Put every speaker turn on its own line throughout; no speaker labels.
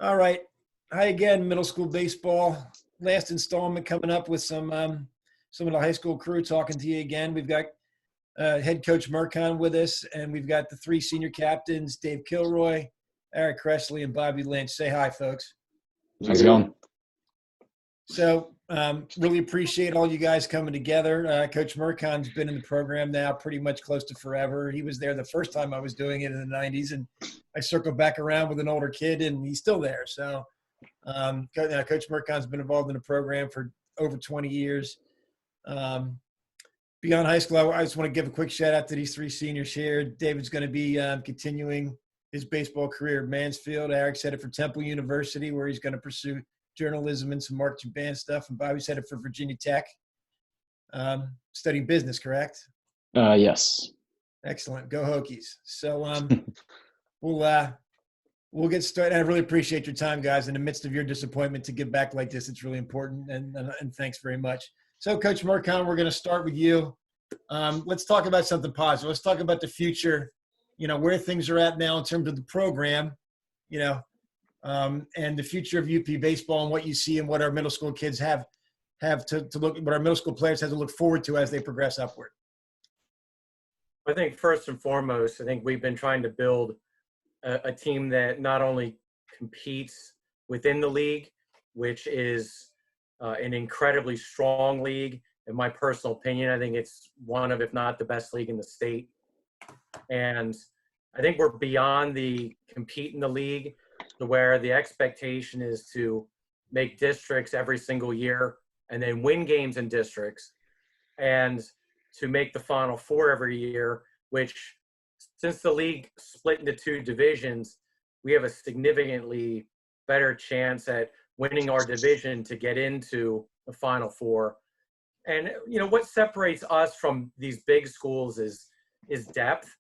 All right. Hi again, middle school baseball. Last installment coming up with some of the high school crew talking to you again. We've got head coach Mercon with us, and we've got the three senior captains, Dave Kilroy, Eric Cressley, and Bobby Lynch. Say hi, folks.
How's it going?
So really appreciate all you guys coming together. Coach Mercon's been in the program now pretty much close to forever. He was there the first time I was doing it in the 90s, and I circled back around with an older kid, and he's still there. So Coach Mercon's been involved in the program for over 20 years. Beyond high school, I just want to give a quick shout out to these three seniors here. David's going to be continuing his baseball career at Mansfield. Eric's headed for Temple University, where he's going to pursue journalism and some marching band stuff. And Bobby's headed for Virginia Tech, studying business, correct?
Yes.
Excellent. Go Hokies. So we'll get started. I really appreciate your time, guys. In the midst of your disappointment, to give back like this, it's really important. And thanks very much. So, Coach Mercon, we're going to start with you. Let's talk about something positive. Let's talk about the future, where things are at now in terms of the program, and the future of UP baseball and what you see and what our middle school kids have to look, what our middle school players have to look forward to as they progress upward.
I think first and foremost, I think we've been trying to build a team that not only competes within the league, which is an incredibly strong league. In my personal opinion, I think it's one of, if not the best league in the state. And I think we're beyond the compete in the league to where the expectation is to make districts every single year and then win games in districts and to make the Final Four every year, which since the league split into two divisions, we have a significantly better chance at winning our division to get into the Final Four. And, what separates us from these big schools is depth.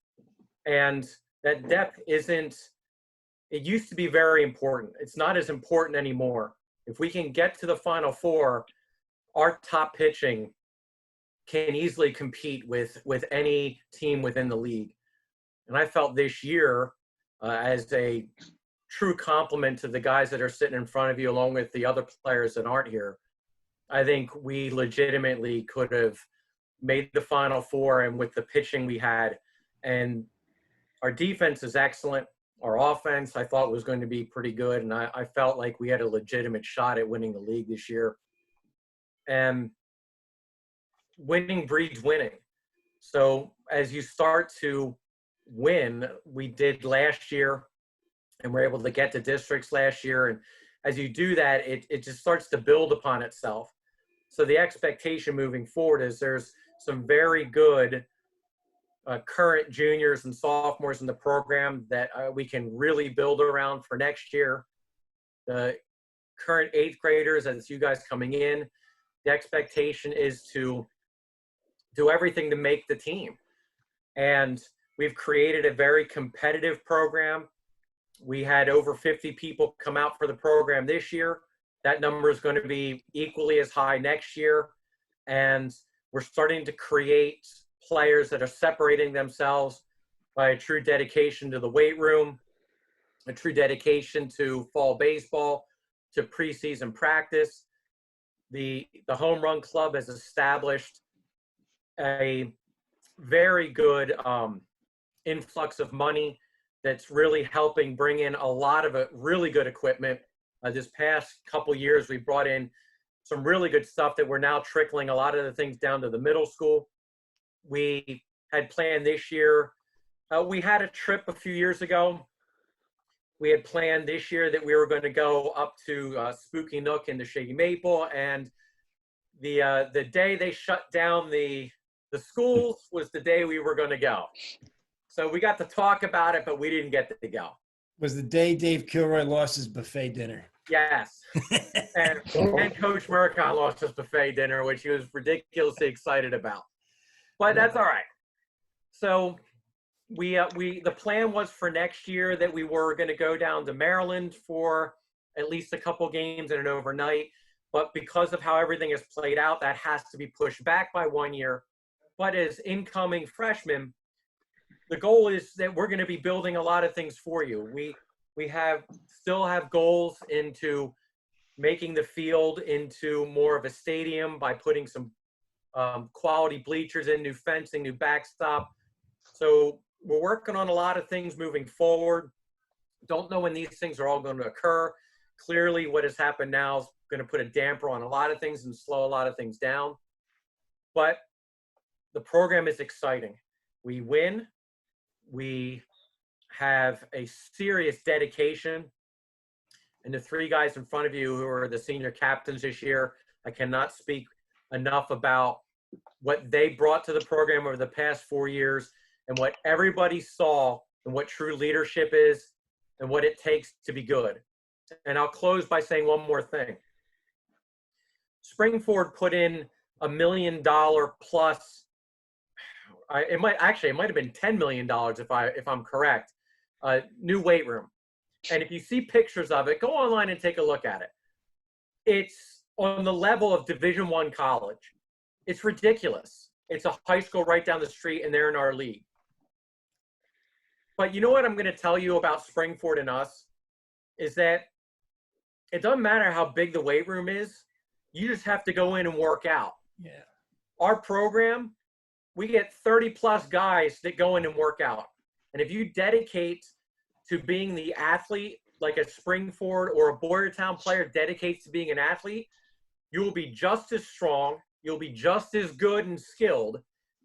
And that depth it used to be very important. It's not as important anymore. If we can get to the Final Four, our top pitching can easily compete with any team within the league. And I felt this year, as a true compliment to the guys that are sitting in front of you, along with the other players that aren't here, I think we legitimately could have made the Final Four, and with the pitching we had. And our defense is excellent. Our offense, I thought, was going to be pretty good. And I felt like we had a legitimate shot at winning the league this year. And winning breeds winning. So as you start to win, we did last year, and we're able to get to districts last year. And as you do that, it just starts to build upon itself. So the expectation moving forward is there's some very good current juniors and sophomores in the program that we can really build around for next year. The current eighth graders, as you guys coming in, the expectation is to do everything to make the team. And we've created a very competitive program. We had over 50 people come out for the program this year. That number is going to be equally as high next year. And we're starting to create players that are separating themselves by a true dedication to the weight room, a true dedication to fall baseball, to preseason practice. The Home Run Club has established a very good influx of money that's really helping bring in a lot of really good equipment. This past couple years, we brought in some really good stuff that we're now trickling a lot of the things down to the middle school. We had planned this year. We had a trip a few years ago. We had planned this year that we were going to go up to Spooky Nook in the Shady Maple, and the day they shut down the schools was the day we were going to go. So we got to talk about it, but we didn't get to go.
Was the day Dave Kilroy lost his buffet dinner.
Yes. and Coach Mercon lost his buffet dinner, which he was ridiculously excited about. But that's all right. So the plan was for next year that we were going to go down to Maryland for at least a couple games and an overnight. But because of how everything has played out, that has to be pushed back by 1 year. But as incoming freshmen, the goal is that we're going to be building a lot of things for you. We still have goals into making the field into more of a stadium by putting some quality bleachers in, new fencing, new backstop. So we're working on a lot of things moving forward. Don't know when these things are all going to occur. Clearly, what has happened now is going to put a damper on a lot of things and slow a lot of things down. But the program is exciting. We win. We have a serious dedication. And the three guys in front of you who are the senior captains this year, I cannot speak enough about what they brought to the program over the past 4 years and what everybody saw and what true leadership is and what it takes to be good. And I'll close by saying one more thing. Springford put in $1 million plus. It might have been $10 million if I'm correct. New weight room. And if you see pictures of it, go online and take a look at it. It's on the level of Division I college. It's ridiculous. It's a high school right down the street, and they're in our league. But you know what I'm going to tell you about Springford and us is that it doesn't matter how big the weight room is. You just have to go in and work out.
Yeah.
Our program, we get 30-plus guys that go in and work out. And if you dedicate to being the athlete, like a Springford or a Boyertown player dedicates to being an athlete, you will be just as strong. You'll be just as good and skilled.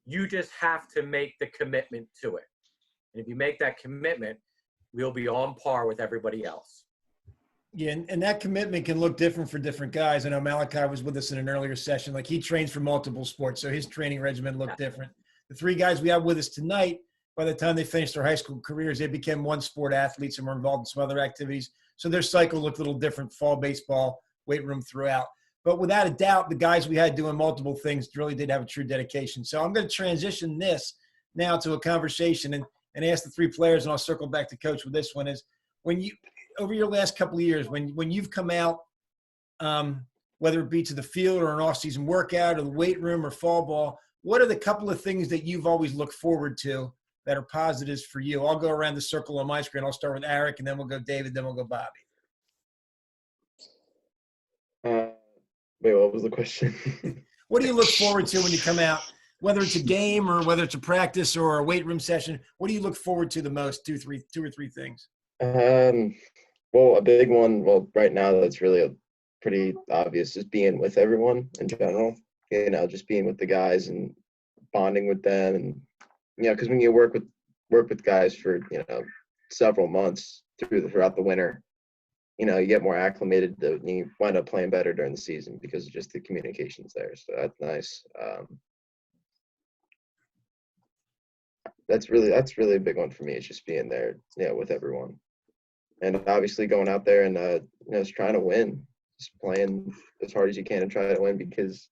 You just have to make the commitment to it. And if you make that commitment, we'll be on par with everybody else.
Yeah, and that commitment can look different for different guys. I know Malachi was with us in an earlier session. Like, he trains for multiple sports, so his training regimen looked different. The three guys we have with us tonight, by the time they finished their high school careers, they became one sport athletes and were involved in some other activities. So their cycle looked a little different, fall baseball, weight room throughout. But without a doubt, the guys we had doing multiple things really did have a true dedication. So I'm going to transition this now to a conversation and ask the three players, and I'll circle back to Coach with this one, is when you, over your last couple of years, when you've come out, whether it be to the field or an off-season workout or the weight room or fall ball, what are the couple of things that you've always looked forward to that are positives for you? I'll go around the circle on my screen. I'll start with Eric, and then we'll go David, then we'll go Bobby.
Wait, what was the question?
What do you look forward to when you come out, whether it's a game or whether it's a practice or a weight room session? What do you look forward to the most? Two or three things.
Well, a big one, right now that's really pretty obvious, is being with everyone in general. You know, just being with the guys and bonding with them, and because when you work with guys for several months throughout the winter, you get more acclimated and you wind up playing better during the season because of just the communication's there. So that's nice. That's really a big one for me. It's just being there, with everyone, and obviously going out there and just trying to win, just playing as hard as you can and try to win, because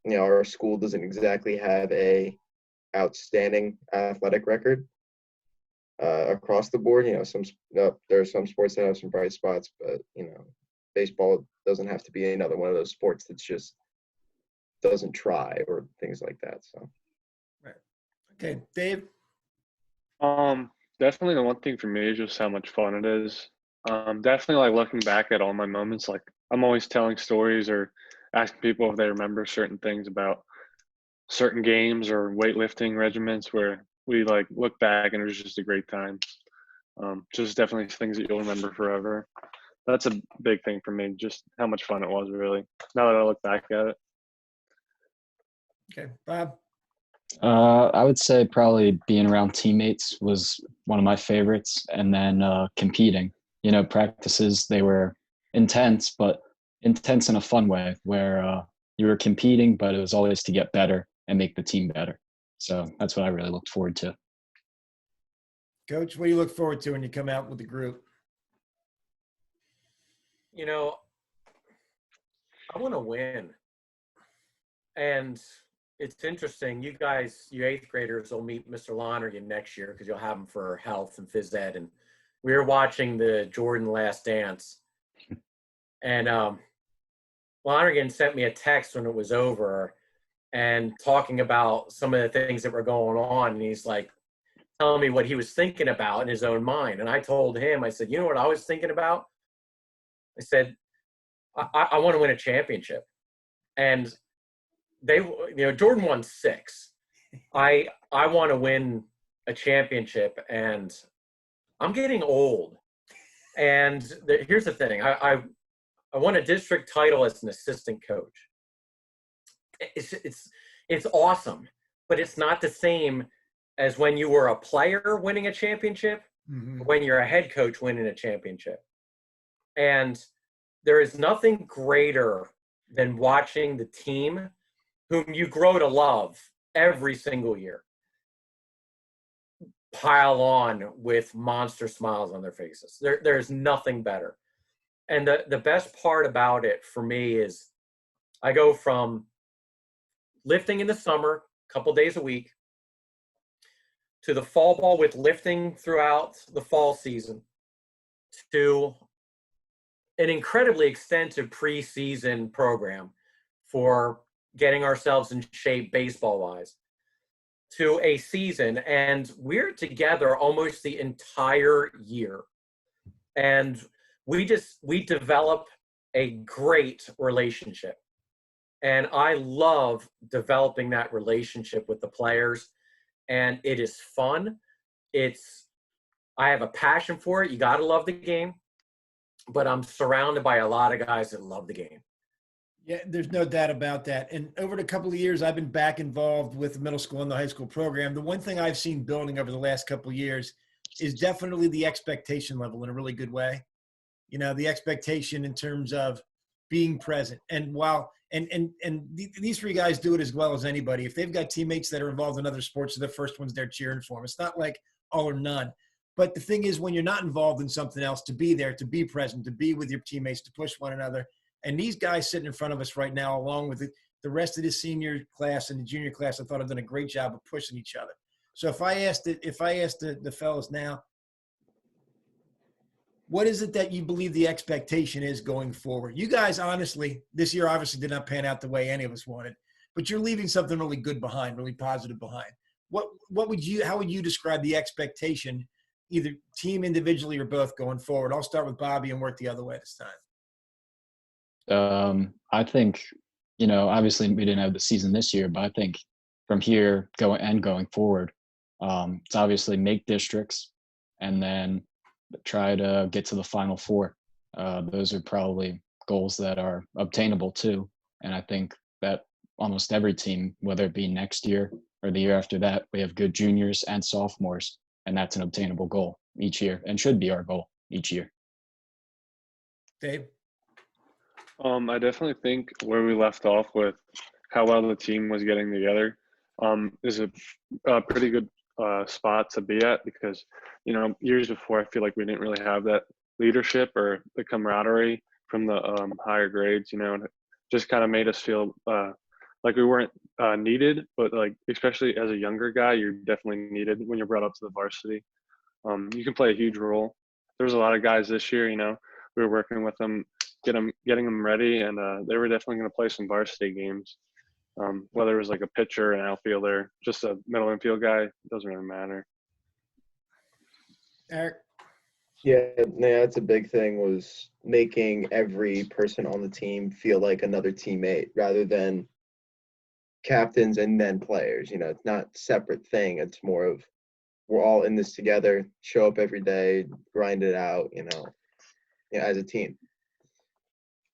our school doesn't exactly have a outstanding athletic record across the board. There are some sports that have some bright spots, but baseball doesn't have to be another one of those sports that's just doesn't try or things like that. So,
right. Okay, Dave.
Definitely the one thing for me is just how much fun it is. Definitely like looking back at all my moments. Like, I'm always telling stories or asking people if they remember certain things about certain games or weightlifting regiments where we like look back and it was just a great time. Just definitely things that you'll remember forever. That's a big thing for me, just how much fun it was, really, now that I look back at it.
Okay, Bob.
I would say probably being around teammates was one of my favorites, and then competing. Practices, they were intense, but intense in a fun way, where you were competing, but it was always to get better and make the team better. So that's what I really looked forward to.
Coach, what do you look forward to when you come out with the group?
I want to win. And it's interesting. You guys, you eighth graders, will meet Mr. Lonergan next year because you'll have him for health and phys ed. And we were watching the Jordan Last Dance. And Lonergan sent me a text when it was over and talking about some of the things that were going on. And he's like, telling me what he was thinking about in his own mind. And I told him, I said, you know what I was thinking about? I said, I want to win a championship. And Jordan won 6. I want to win a championship, and I'm getting old. And here's the thing. I won a district title as an assistant coach. It's awesome, but it's not the same as when you were a player winning a championship, when you're a head coach winning a championship. And there is nothing greater than watching the team whom you grow to love every single year pile on with monster smiles on their faces. There's nothing better. And the best part about it for me is I go from lifting in the summer, a couple days a week, to the fall ball with lifting throughout the fall season, to an incredibly extensive preseason program for getting ourselves in shape baseball-wise, to a season. And we're together almost the entire year. And we develop a great relationship. And I love developing that relationship with the players. And it is fun. I have a passion for it. You got to love the game. But I'm surrounded by a lot of guys that love the game.
Yeah, there's no doubt about that. And over the couple of years, I've been back involved with the middle school and the high school program. The one thing I've seen building over the last couple of years is definitely the expectation level in a really good way. You know, the expectation in terms of being present. And while these 3 guys do it as well as anybody. If they've got teammates that are involved in other sports, they're the first ones they're cheering for them. It's not like all or none. But the thing is, when you're not involved in something else, to be there, to be present, to be with your teammates, to push one another. And these guys sitting in front of us right now, along with the rest of the senior class and the junior class, I thought have done a great job of pushing each other. So if I asked the fellas now, what is it that you believe the expectation is going forward? You guys, honestly, this year obviously did not pan out the way any of us wanted, but you're leaving something really good behind, really positive behind. How would you describe the expectation, either team, individually, or both, going forward? I'll start with Bobby and work the other way this time.
I think, obviously we didn't have the season this year, but I think from here going forward, it's obviously make districts and then try to get to the Final Four. Those are probably goals that are obtainable too. And I think that almost every team, whether it be next year or the year after that, we have good juniors and sophomores, and that's an obtainable goal each year and should be our goal each year.
Dave?
I definitely think where we left off with how well the team was getting together is a pretty good spot to be at, because, years before, I feel like we didn't really have that leadership or the camaraderie from the higher grades, and it just kind of made us feel like we weren't needed, but like, especially as a younger guy, you're definitely needed when you're brought up to the varsity. You can play a huge role. There's a lot of guys this year, we were working with them, getting them ready, and they were definitely going to play some varsity games. Whether it was like a pitcher, an outfielder, just a middle infield guy, it doesn't really matter.
Eric?
Yeah, that's a big thing, was making every person on the team feel like another teammate rather than captains and then players. It's not a separate thing. It's more of, we're all in this together, show up every day, grind it out, as a team.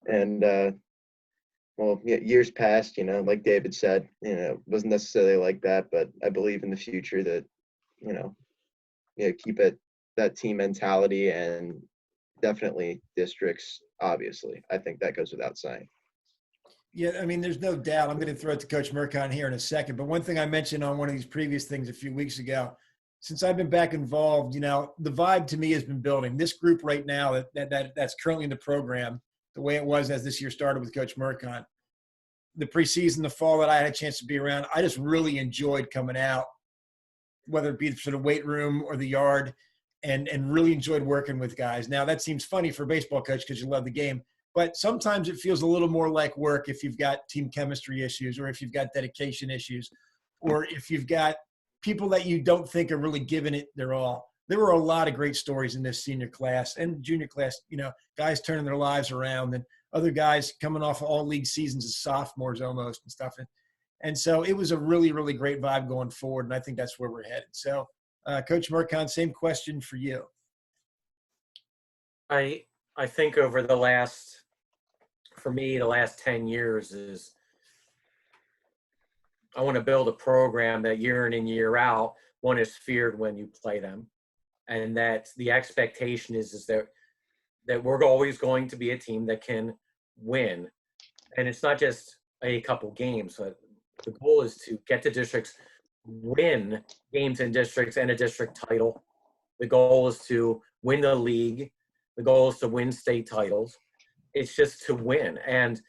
And years past, like David said, it wasn't necessarily like that, but I believe in the future that, keep it that team mentality, and definitely districts, obviously. I think that goes without saying.
Yeah, I mean, there's no doubt. I'm going to throw it to Coach Mercon here in a second. But one thing I mentioned on one of these previous things a few weeks ago, since I've been back involved, the vibe to me has been building. This group right now that's currently in the program, the way it was as this year started with Coach Mercon, the preseason, the fall that I had a chance to be around, I just really enjoyed coming out, whether it be for the weight room or the yard, and really enjoyed working with guys. Now, that seems funny for a baseball coach because you love the game, but sometimes it feels a little more like work if you've got team chemistry issues, or if you've got dedication issues, or if you've got people that you don't think are really giving it their all. There were a lot of great stories in this senior class and junior class, guys turning their lives around and other guys coming off of all league seasons as sophomores almost and stuff. And so it was a really, really great vibe going forward. And I think that's where we're headed. So Coach Mercon, same question for you.
I think over the last 10 years is I want to build a program that year in and year out, one is feared when you play them. And that the expectation is that we're always going to be a team that can win. And it's not just a couple games, but the goal is to get to districts, win games in districts and a district title. The goal is to win the league. The goal is to win state titles. It's just to win. And,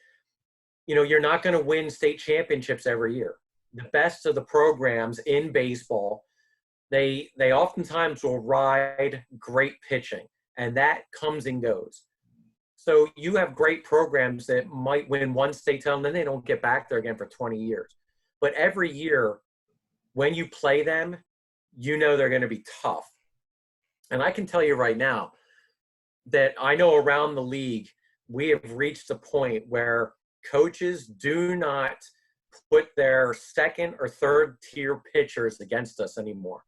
you're not going to win state championships every year. The best of the programs in baseball, they oftentimes will ride great pitching, and that comes and goes. So you have great programs that might win one state title, and then they don't get back there again for 20 years. But every year, when you play them, they're going to be tough. And I can tell you right now that I know around the league, we have reached a point where coaches do not put their second or third tier pitchers against us anymore.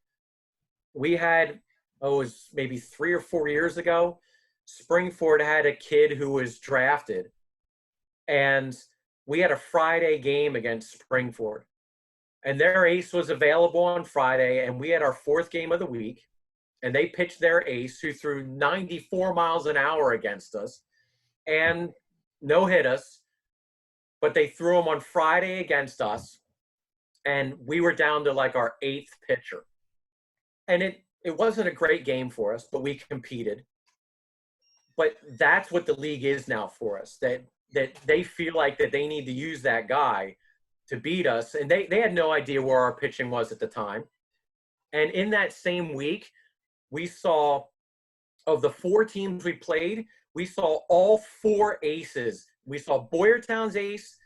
We had, it was maybe 3 or 4 years ago, Springford had a kid who was drafted, and we had a Friday game against Springford. And their ace was available on Friday, and we had our 4th game of the week, and they pitched their ace, who threw 94 miles an hour against us and no hit us, but they threw him on Friday against us, and we were down to like our 8th pitcher. And it wasn't a great game for us, but we competed. But that's what the league is now for us, that they feel like that they need to use that guy to beat us. And they had no idea where our pitching was at the time. And in that same week, we saw, of the 4 teams we played, we saw all 4 aces. We saw Boyertown's ace,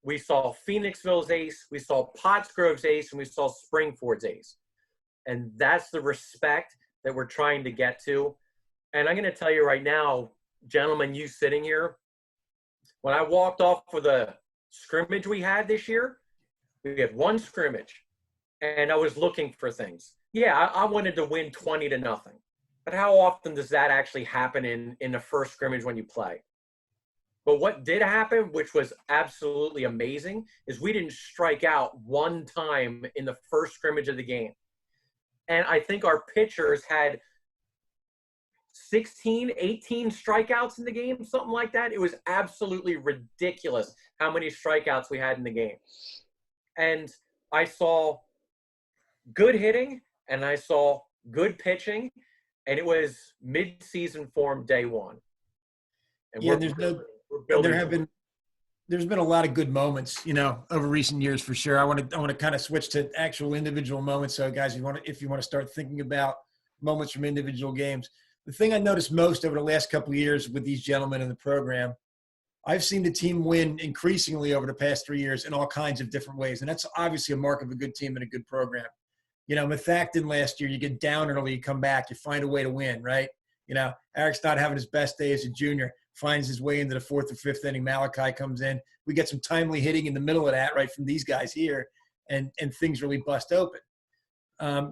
we saw Phoenixville's ace, we saw Pottsgrove's ace, and we saw Springford's ace. And that's the respect that we're trying to get to. And I'm going to tell you right now, gentlemen, you sitting here, when I walked off for the scrimmage we had this year, we had 1 scrimmage, and I was looking for things. Yeah, I wanted to win 20-0. But how often does that actually happen in the first scrimmage when you play? But what did happen, which was absolutely amazing, is we didn't strike out 1 time in the first scrimmage of the game. And I think our pitchers had 16, 18 strikeouts in the game, something like that. It was absolutely ridiculous how many strikeouts we had in the game. And I saw good hitting, and I saw good pitching, and it was mid-season form day 1. And
Yeah, there's been a lot of good moments, over recent years for sure. I want to kind of switch to actual individual moments. So guys, if you want to start thinking about moments from individual games, the thing I noticed most over the last couple of years with these gentlemen in the program, I've seen the team win increasingly over the past 3 years in all kinds of different ways. And that's obviously a mark of a good team and a good program. Methacton last year, you get down early, you come back, you find a way to win, right? Eric's not having his best day as a junior, finds his way into the 4th or 5th inning. Malachi comes in. We get some timely hitting in the middle of that, right, from these guys here, and things really bust open.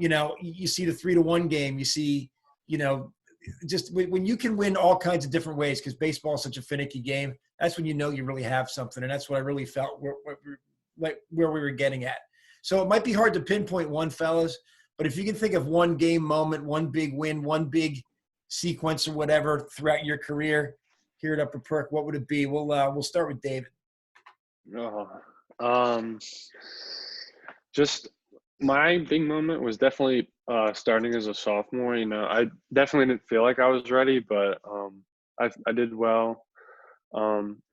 You see the 3-1 game. You see, just when you can win all kinds of different ways, because baseball is such a finicky game, that's when you really have something. And that's what I really felt where we were getting at. So it might be hard to pinpoint one, fellas, but if you can think of one game moment, one big win, one big sequence or whatever throughout your career here at Upper Perk, what would it be? We'll start with David.
Just my big moment was definitely starting as a sophomore. I definitely didn't feel like I was ready, but I did well.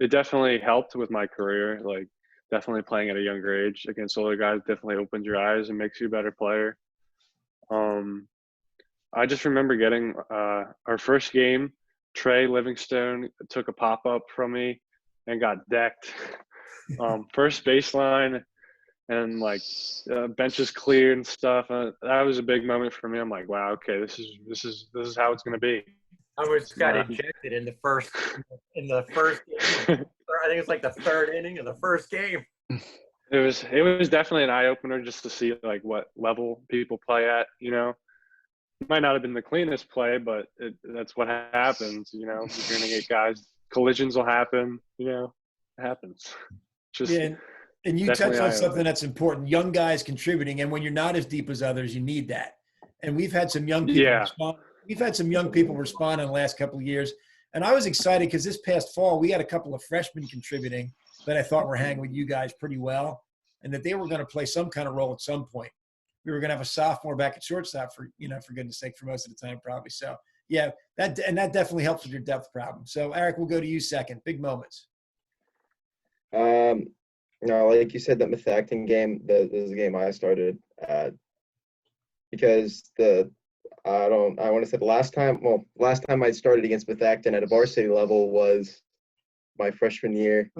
It definitely helped with my career. Like, definitely playing at a younger age against older guys definitely opens your eyes and makes you a better player. I just remember getting our first game. Trey Livingstone took a pop-up from me and got decked. First baseline, and like benches cleared and stuff. That was a big moment for me. I'm like, wow, okay, this is how it's gonna be.
I almost got
Yeah.
ejected in the first game. I think it's like the third inning of the first game.
It was definitely an eye opener just to see like what level people play at. You know, it might not have been the cleanest play, but that's what happens. You know, you're gonna get guys. Collisions will happen. You know, it happens. Just
Yeah, and you
definitely
touch on
eye-opening.
something that's important. Young guys contributing, and when you're not as deep as others, you need that. And we've had some young people
Yeah.
respond. We've had some young people respond in the last couple of years, and I was excited because this past fall we had a couple of freshmen contributing that I thought were hanging with you guys pretty well, and that they were going to play some kind of role at some point. We were going to have a sophomore back at shortstop for goodness sake, for most of the time probably. So yeah, that definitely helps with your depth problem. So Eric, we'll go to you second. Big moments.
No, like you said, that Methacton game, this is a game I started because I want to say the last time I started against Methacton at a varsity level was my freshman year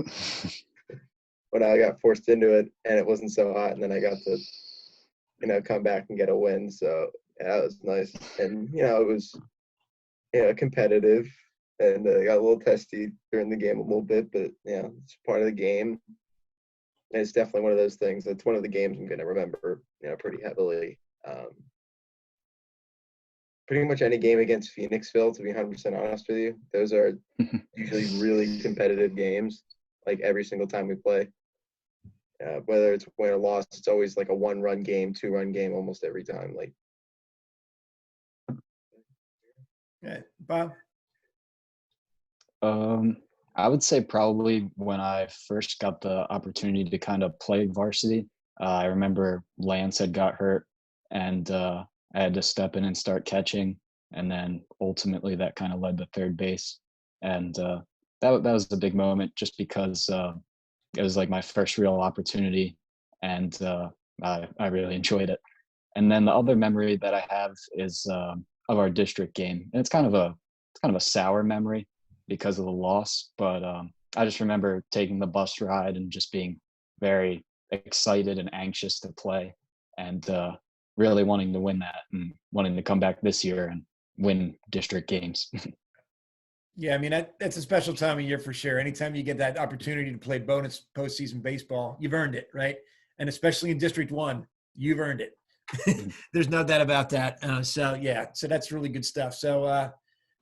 when I got forced into it and it wasn't so hot, and then I got to come back and get a win. So yeah, it was nice, and it was competitive, and got a little testy during the game a little bit, but it's part of the game. And it's definitely one of those things. It's one of the games I'm going to remember, pretty heavily. Pretty much any game against Phoenixville, to be 100% honest with you, those are usually really competitive games. Like every single time we play, whether it's win or loss, it's always like a 1-run game, 2-run game, almost every time. Like,
Yeah, Bob.
I would say probably when I first got the opportunity to kind of play varsity. I remember Lance had got hurt, and I had to step in and start catching, and then ultimately that kind of led to third base, and that was a big moment just because it was like my first real opportunity, and I really enjoyed it. And then the other memory that I have is of our district game, and it's kind of a sour memory because of the loss, but I just remember taking the bus ride and just being very excited and anxious to play, and really wanting to win that and wanting to come back this year and win district games.
Yeah, I mean, that's a special time of year for sure. Anytime you get that opportunity to play bonus postseason baseball, you've earned it, right? And especially in District 1, you've earned it. There's no doubt about that. So that's really good stuff. So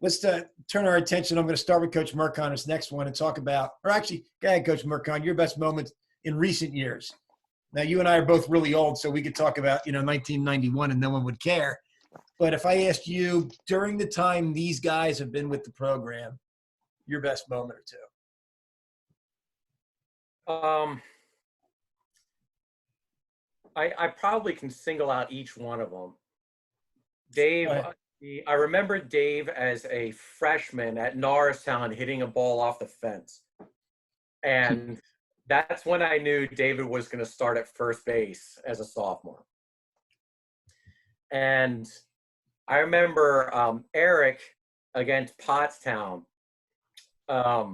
let's turn our attention. I'm going to start with Coach Mercon this next one and talk about, or actually, go ahead, Coach Mercon, your best moments in recent years. Now, you and I are both really old, so we could talk about, 1991 and no one would care. But if I asked you during the time these guys have been with the program, your best moment or two.
I probably can single out each one of them. Dave, I remember Dave as a freshman at Norristown hitting a ball off the fence. And that's when I knew David was going to start at first base as a sophomore. And I remember Eric against Pottstown, a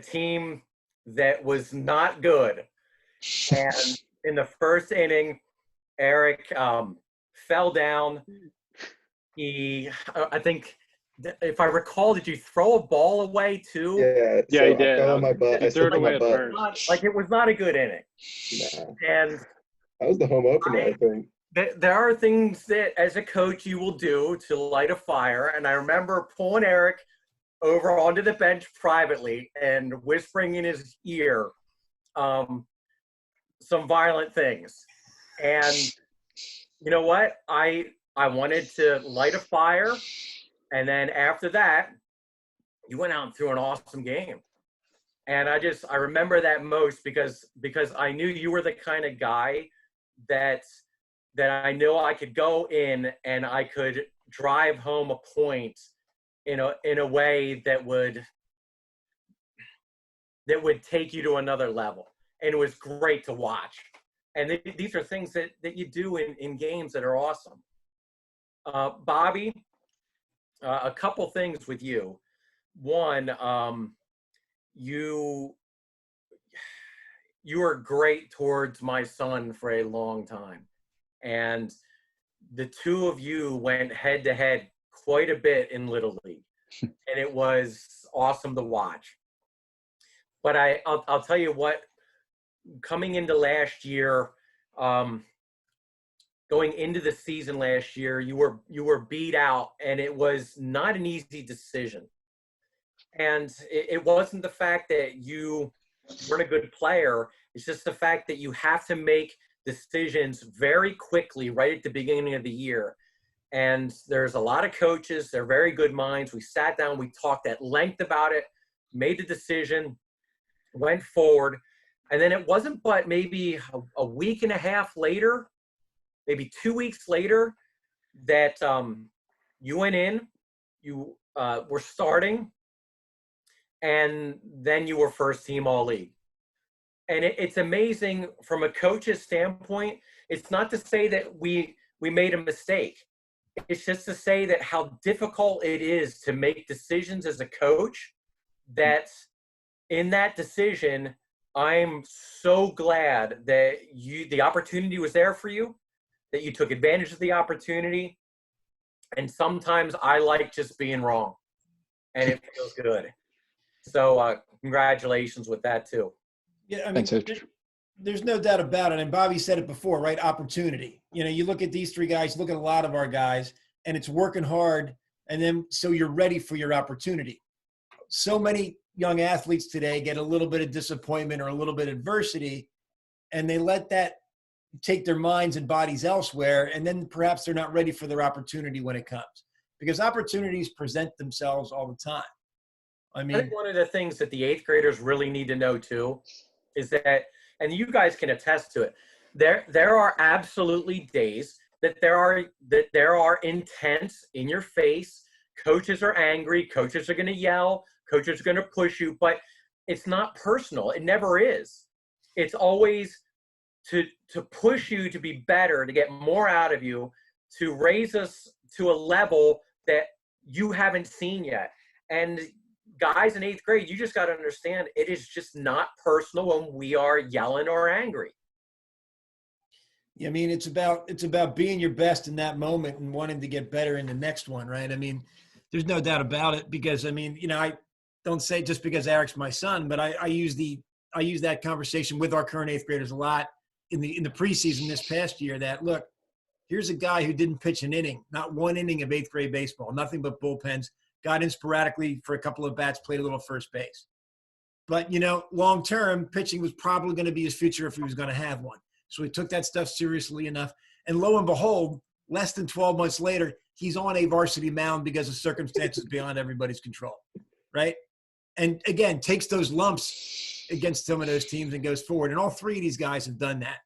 team that was not good. And in the first inning, Eric fell down. I think, if I recall, did you throw a ball away too?
Yeah,
he did.
I fell on my butt.
He threw it away at
It
first.
was not a good inning.
Nah.
And
That was the home opener, I think.
there are things that, as a coach, you will do to light a fire. And I remember pulling Eric over onto the bench privately and whispering in his ear some violent things. And you know what? I wanted to light a fire. And then after that, you went out and threw an awesome game. And I remember that most because I knew you were the kind of guy that I knew I could go in and I could drive home a point in a way that would take you to another level. And it was great to watch. And these are things that you do in games that are awesome. Bobby, a couple things with you. One, you were great towards my son for a long time. And the two of you went head to head quite a bit in Little League. And it was awesome to watch. But I'll tell you what, coming into last year, going into the season last year, you were beat out, and it was not an easy decision. And it wasn't the fact that you weren't a good player. It's just the fact that you have to make decisions very quickly right at the beginning of the year. And there's a lot of coaches. They're very good minds. We sat down. We talked at length about it, made the decision, went forward. And then it wasn't but maybe a week and a half later, maybe 2 weeks later, that you went in, you were starting, and then you were first team all league. And it's amazing from a coach's standpoint. It's not to say that we made a mistake. It's just to say that how difficult it is to make decisions as a coach, that in that decision, I'm so glad that the opportunity was there for you, that you took advantage of the opportunity. And sometimes I like just being wrong, and it feels good. So congratulations with that too.
Yeah, I mean, there's no doubt about it. And Bobby said it before, right? Opportunity. You know, you look at these three guys, look at a lot of our guys, and it's working hard. And then so you're ready for your opportunity. So many young athletes today get a little bit of disappointment or a little bit of adversity, and they let that take their minds and bodies elsewhere. And then perhaps they're not ready for their opportunity when it comes, because opportunities present themselves all the time. I
I
mean,
think one of the things that the eighth graders really need to know too is that, and you guys can attest to it, there are absolutely days that there are intense, in your face. Coaches are angry. Coaches are going to yell. Coaches are going to push you, but it's not personal. It never is. It's always to push you to be better, to get more out of you, to raise us to a level that you haven't seen yet. And guys in eighth grade, you just got to understand, it is just not personal when we are yelling or angry.
I mean, it's about being your best in that moment and wanting to get better in the next one, right? I mean, there's no doubt about it, because I mean, you know, I don't say it just because Eric's my son, but I use that conversation with our current eighth graders a lot in the preseason this past year, that look, here's a guy who didn't pitch an inning, not one inning of eighth grade baseball, nothing but bullpens, got in sporadically for a couple of bats, played a little first base. But, you know, long-term, pitching was probably going to be his future if he was going to have one. So he took that stuff seriously enough. And lo and behold, less than 12 months later, he's on a varsity mound because of circumstances beyond everybody's control, right? And, again, takes those lumps against some of those teams and goes forward. And all three of these guys have done that.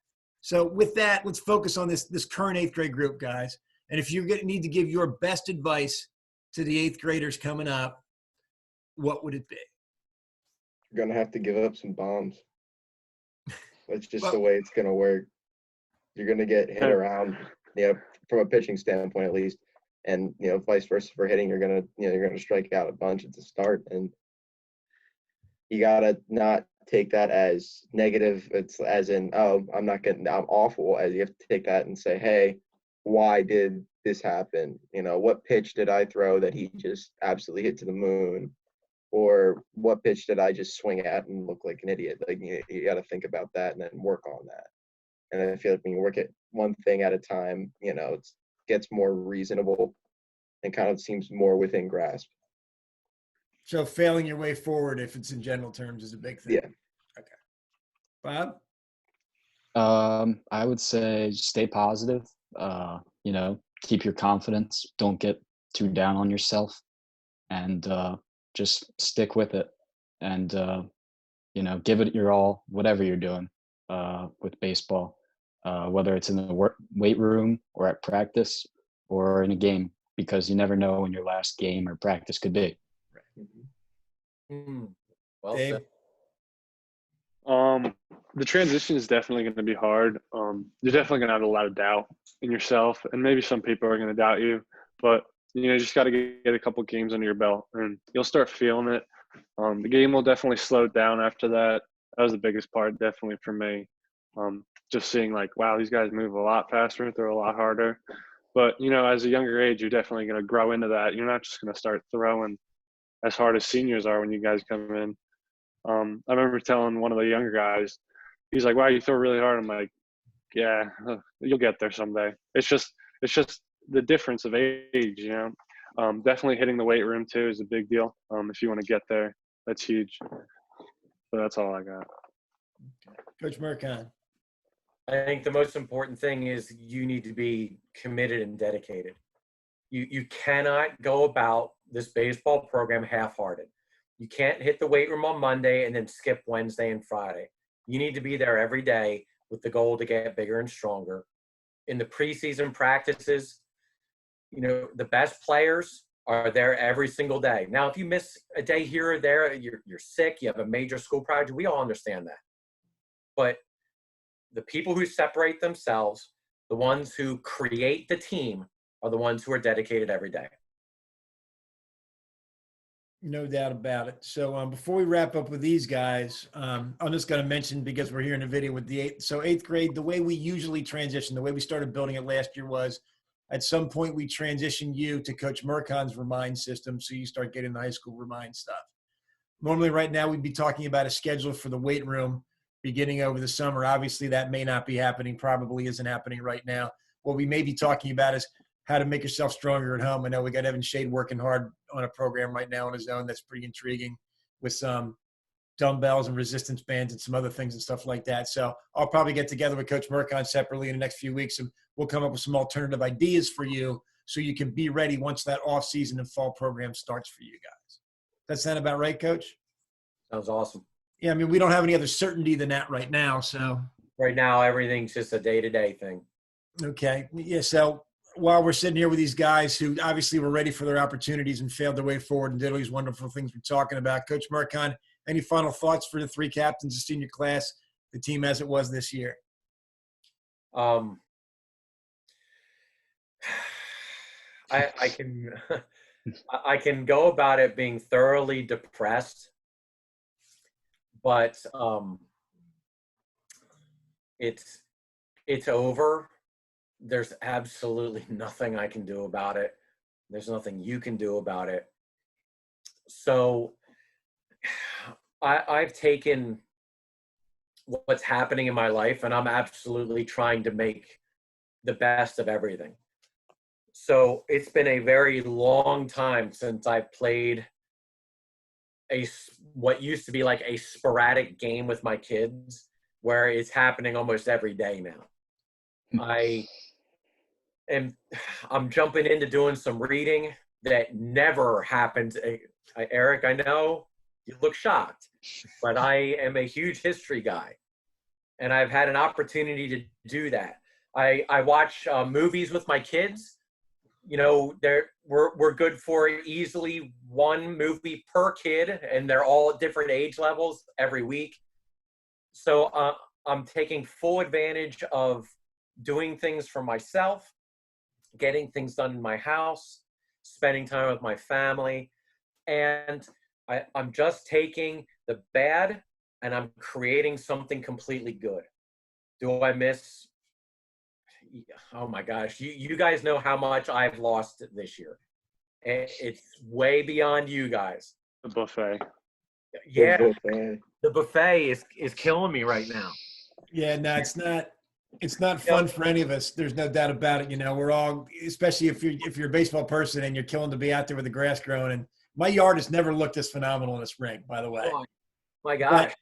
So with that, let's focus on this current eighth grade group, guys. And if you need to give your best advice to the eighth graders coming up, what would it be?
You're going to have to give up some bombs. That's just the way it's going to work. You're going to get hit around, you know, from a pitching standpoint at least, and you know, vice versa for hitting. You're going to strike out a bunch at the start, and you got to not take that as negative. It's as in, oh, I'm awful. As you have to take that and say, hey, why did this happen? You know, what pitch did I throw that he just absolutely hit to the moon? Or what pitch did I just swing at and look like an idiot? Like, you got to think about that and then work on that. And I feel like when you work at one thing at a time, you know, it gets more reasonable and kind of seems more within grasp.
So failing your way forward, if it's in general terms, is a big thing.
Yeah.
Okay.
Bob? I would say stay positive. You know, keep your confidence. Don't get too down on yourself, and just stick with it, and you know, give it your all, whatever you're doing with baseball, whether it's in the weight room or at practice or in a game, because you never know when your last game or practice could be.
Well
Dave?
said.
The transition is definitely going to be hard. You're definitely going to have a lot of doubt in yourself, and maybe some people are going to doubt you, but you know, you just got to get a couple games under your belt and you'll start feeling it. The game will definitely slow down after that. That was the biggest part, definitely for me. Just seeing like, wow, these guys move a lot faster, throw a lot harder. But, you know, as a younger age, you're definitely going to grow into that. You're not just going to start throwing as hard as seniors are when you guys come in. I remember telling one of the younger guys, he's like, wow, you throw really hard. I'm like, yeah, you'll get there someday. It's just the difference of age, you know. Definitely hitting the weight room too is a big deal. If you want to get there, that's huge. So that's all I got.
Coach Mercon.
I think the most important thing is you need to be committed and dedicated. You cannot go about this baseball program half-hearted. You can't hit the weight room on Monday and then skip Wednesday and Friday. You need to be there every day with the goal to get bigger and stronger. In the preseason practices, you know, the best players are there every single day. Now, if you miss a day here or there, you're sick, you have a major school project, we all understand that. But the people who separate themselves, the ones who create the team, are the ones who are dedicated every day.
No doubt about it. So before we wrap up with these guys, I'm just going to mention, because we're here in a video with the eighth grade, the way we usually transition, the way we started building it last year was at some point we transitioned you to Coach Mercon's Remind system, so you start getting the high school Remind stuff. Normally right now we'd be talking about a schedule for the weight room beginning over the summer. Obviously that may not be happening, probably isn't happening right now. What we may be talking about is how to make yourself stronger at home. I know we got Evan Shade working hard on a program right now on his own that's pretty intriguing with some dumbbells and resistance bands and some other things and stuff like that. So I'll probably get together with Coach Mercon separately in the next few weeks, and we'll come up with some alternative ideas for you so you can be ready once that off-season and fall program starts for you guys. That sound about right, Coach?
Sounds awesome.
Yeah, I mean, we don't have any other certainty than that right now, so.
Right now, everything's just a day-to-day thing.
Okay. Yeah, so while we're sitting here with these guys who obviously were ready for their opportunities and failed their way forward and did all these wonderful things we're talking about, Coach Mercon, any final thoughts for the three captains of senior class, the team as it was this year?
I can I can go about it being thoroughly depressed, but it's over. There's absolutely nothing I can do about it. There's nothing you can do about it. So I've taken what's happening in my life, and I'm absolutely trying to make the best of everything. So it's been a very long time since I've played what used to be like a sporadic game with my kids, where it's happening almost every day now. I'm jumping into doing some reading that never happened. Eric, I know you look shocked, but I am a huge history guy, and I've had an opportunity to do that. I watch movies with my kids. You know, we're good for easily one movie per kid, and they're all at different age levels every week. So I'm taking full advantage of doing things for myself, getting things done in my house, spending time with my family, and I'm just taking the bad and I'm creating something completely good. Do I miss? Oh my gosh, you guys know how much I've lost this year. And it's way beyond you guys.
The buffet.
Yeah, the buffet is killing me right now.
Yeah, no, it's not fun for any of us. There's no doubt about it. You know, we're all, especially if you're a baseball person and you're killing to be out there with the grass growing. And my yard has never looked this phenomenal in the spring, by the way.
Oh my gosh.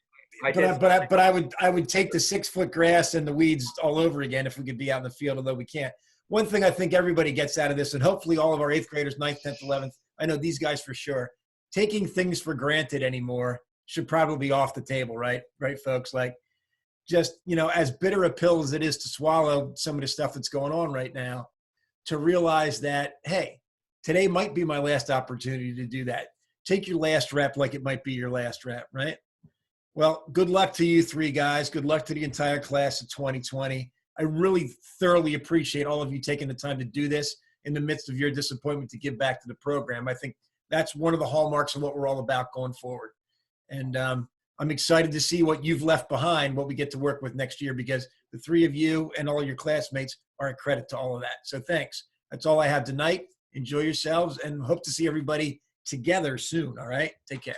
But I would take the 6-foot grass and the weeds all over again if we could be out in the field, although we can't. One thing I think everybody gets out of this, and hopefully all of our 8th graders, 9th, 10th, 11th, I know these guys for sure, taking things for granted anymore should probably be off the table, right? Right, folks? Like, just, you know, as bitter a pill as it is to swallow some of the stuff that's going on right now, to realize that, hey, today might be my last opportunity to do that. Take your last rep like it might be your last rep, right? Well, good luck to you three guys. Good luck to the entire class of 2020. I really thoroughly appreciate all of you taking the time to do this in the midst of your disappointment to give back to the program. I think that's one of the hallmarks of what we're all about going forward. And I'm excited to see what you've left behind, what we get to work with next year, because the three of you and all your classmates are a credit to all of that. So thanks. That's all I have tonight. Enjoy yourselves and hope to see everybody together soon. All right. Take care.